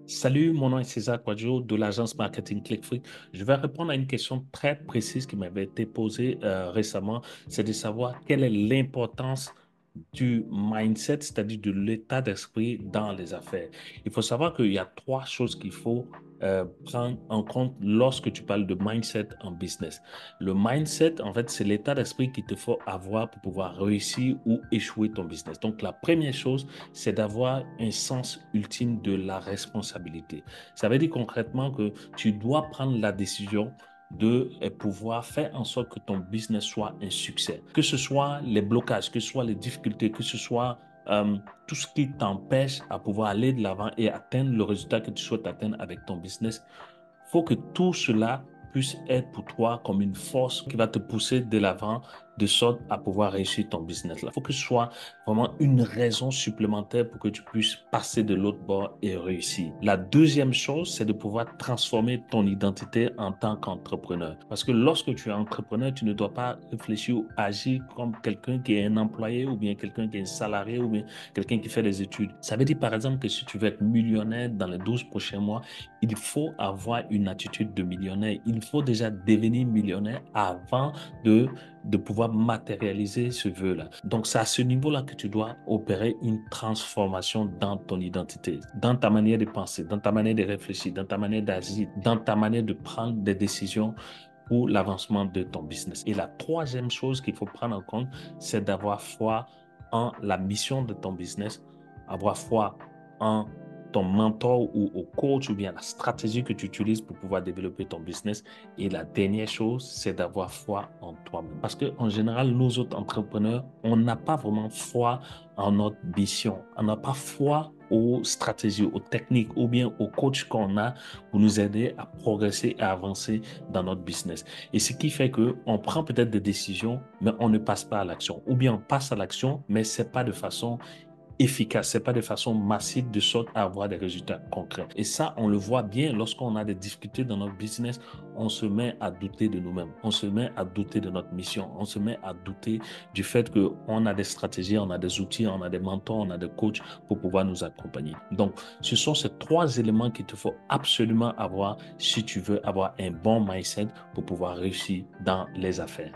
Salut, mon nom est César Kouadio de l'agence marketing ClickFree. Je vais répondre à une question très précise qui m'avait été posée récemment. C'est de savoir quelle est l'importance du mindset, c'est-à-dire de l'état d'esprit dans les affaires. Il faut savoir qu'il y a trois choses qu'il faut prendre en compte lorsque tu parles de mindset en business. Le mindset, en fait, c'est l'état d'esprit qu'il te faut avoir pour pouvoir réussir ou échouer ton business. Donc, la première chose, c'est d'avoir un sens ultime de la responsabilité. Ça veut dire concrètement que tu dois prendre la décision de pouvoir faire en sorte que ton business soit un succès. Que ce soit les blocages, que ce soit les difficultés, que ce soit tout ce qui t'empêche à pouvoir aller de l'avant et atteindre le résultat que tu souhaites atteindre avec ton business, il faut que tout cela puisse être pour toi comme une force qui va te pousser de l'avant de sorte à pouvoir réussir ton business. Il faut que ce soit vraiment une raison supplémentaire pour que tu puisses passer de l'autre bord et réussir. La deuxième chose, c'est de pouvoir transformer ton identité en tant qu'entrepreneur. Parce que lorsque tu es entrepreneur, tu ne dois pas réfléchir ou agir comme quelqu'un qui est un employé ou bien quelqu'un qui est un salarié ou bien quelqu'un qui fait des études. Ça veut dire par exemple que si tu veux être millionnaire dans les 12 prochains mois, il faut avoir une attitude de millionnaire. Il faut déjà devenir millionnaire avant de pouvoir matérialiser ce vœu-là. Donc, c'est à ce niveau-là que tu dois opérer une transformation dans ton identité, dans ta manière de penser, dans ta manière de réfléchir, dans ta manière d'agir, dans ta manière de prendre des décisions pour l'avancement de ton business. Et la troisième chose qu'il faut prendre en compte, c'est d'avoir foi en la mission de ton business, avoir foi en ton mentor ou au coach ou bien la stratégie que tu utilises pour pouvoir développer ton business. Et la dernière chose, c'est d'avoir foi en toi-même. Parce qu'en général, nous autres entrepreneurs, on n'a pas vraiment foi en notre mission. On n'a pas foi aux stratégies, aux techniques ou bien aux coachs qu'on a pour nous aider à progresser et à avancer dans notre business. Et ce qui fait qu'on prend peut-être des décisions, mais on ne passe pas à l'action. Ou bien on passe à l'action, mais ce n'est pas de façon efficace, c'est pas de façon massive de sorte à avoir des résultats concrets. Et ça, on le voit bien lorsqu'on a des difficultés dans notre business, on se met à douter de nous-mêmes, on se met à douter de notre mission, on se met à douter du fait qu'on a des stratégies, on a des outils, on a des mentors, on a des coachs pour pouvoir nous accompagner. Donc, ce sont ces trois éléments qu'il te faut absolument avoir si tu veux avoir un bon mindset pour pouvoir réussir dans les affaires.